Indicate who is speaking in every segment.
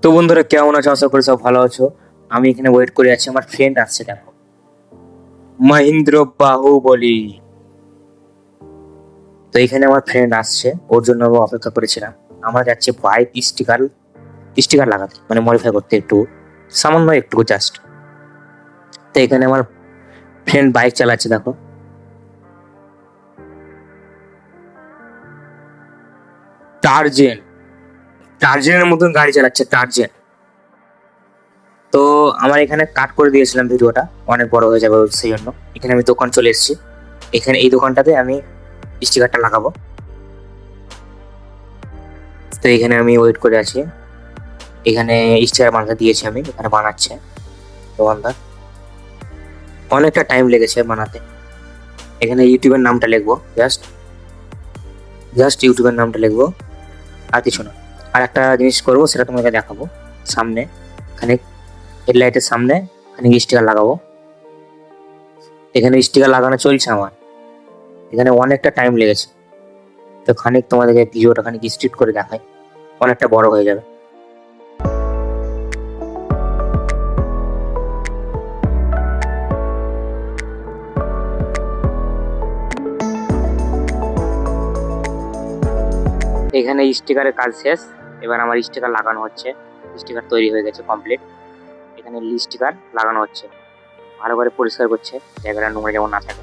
Speaker 1: তো বন্ধুরা কেমন আছো? আশা করি সব ভালো আছো। আমি এখানে ওয়েট করে আছি, আমার ফ্রেন্ড আসছে। দেখো, মহেন্দ্র বাহুবলী। তো এখানে আমার ফ্রেন্ড আসছে, ওর জন্য আমি অপেক্ষা করেছিলাম। আমরা যাচ্ছি বাইক স্টিকার স্টিকার লাগাতে, মানে মডিফাই করতে, একটু সামান্য একটু জাস্ট। তো এখানে আমার ফ্রেন্ড বাইক চালাচ্ছে, দেখো। টার্জেন, টার্জেনের মতন গাড়ি চালাচ্ছে, টার্জেন। তো আমার এখানে কাট করে দিয়েছিলাম, ভিডিওটা অনেক বড় হয়ে যাবে সেই জন্য। এখানে আমি দোকান চলে এসেছি, এখানে এই দোকানটাতে আমি স্টিকারটা লাগাবো। তো এখানে আমি ওয়েট করে আছি, এখানে স্টিকার বানাতে দিয়েছি আমি, এখানে বানাচ্ছে দোকানদার। অনেকটা টাইম লেগেছে বানাতে। এখানে ইউটিউবের নামটা লিখবো, জাস্ট জাস্ট ইউটিউবের নামটা লিখবো, আর কিছু না। আর একটা জিনিস করবো, সেটা তোমাকে দেখাবো। সামনে খানিক হেডলাইটের সামনে খানিক স্টিকার লাগাবো। এখানে স্টিকার লাগানো চলছে আমার, এখানে অনেকটা টাইম লেগেছে। তো খানিক তোমাদেরকে ভিডিওটা খানিক স্ট্রিট করে দেখাই, অনেকটা বড় হয়ে যাবে। এখানে স্টিকারের কাজ শেষ, এবার আমার স্টিকার লাগানো হচ্ছে। স্টিকার তৈরি হয়ে গেছে কমপ্লিট। এখানে স্টিকার লাগানো হচ্ছে, ভালো করে পরিষ্কার করছে, জায়গাটা নোংরা যেমন না থাকে।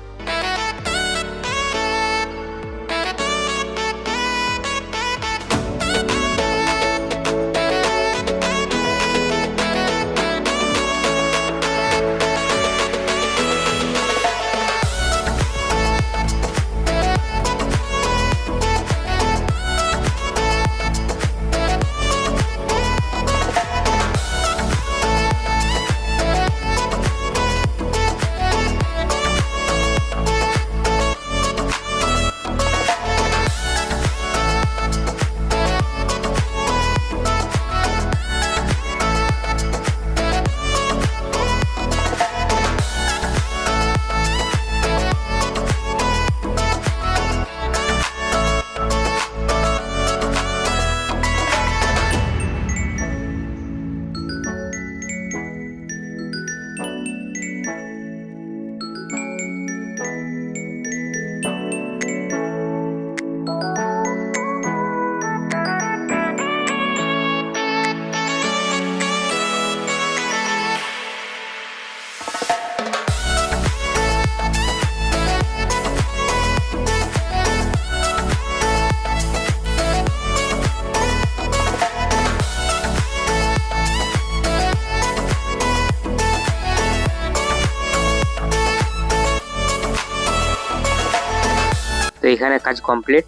Speaker 1: তো এখানে কাজ কমপ্লিট,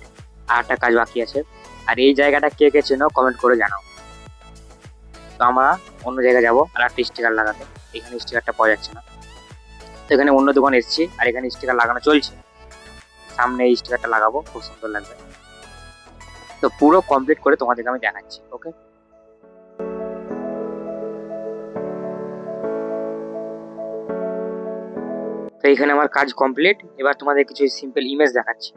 Speaker 1: আর একটা কাজ বাকি আছে। আর এই জায়গাটা কে কে চেনো কমেন্ট করে জানাও। তো আমরা অন্য জায়গায় যাবো আর একটা স্টিকার লাগাতে, এখানে স্টিকারটা পাওয়া যাচ্ছে না। তো এখানে অন্য দোকানে এসেছি, আর এখানে স্টিকার লাগানো চলছে। সামনে এই স্টিকারটা লাগাবো, খুব সুন্দর লাগবে। তো পুরো কমপ্লিট করে তোমাদেরকে আমি দেখাচ্ছি, ওকে। তো এখানে আমার কাজ কমপ্লিট, এবার তোমাদের কিছু সিম্পল ইমেজ দেখাচ্ছি।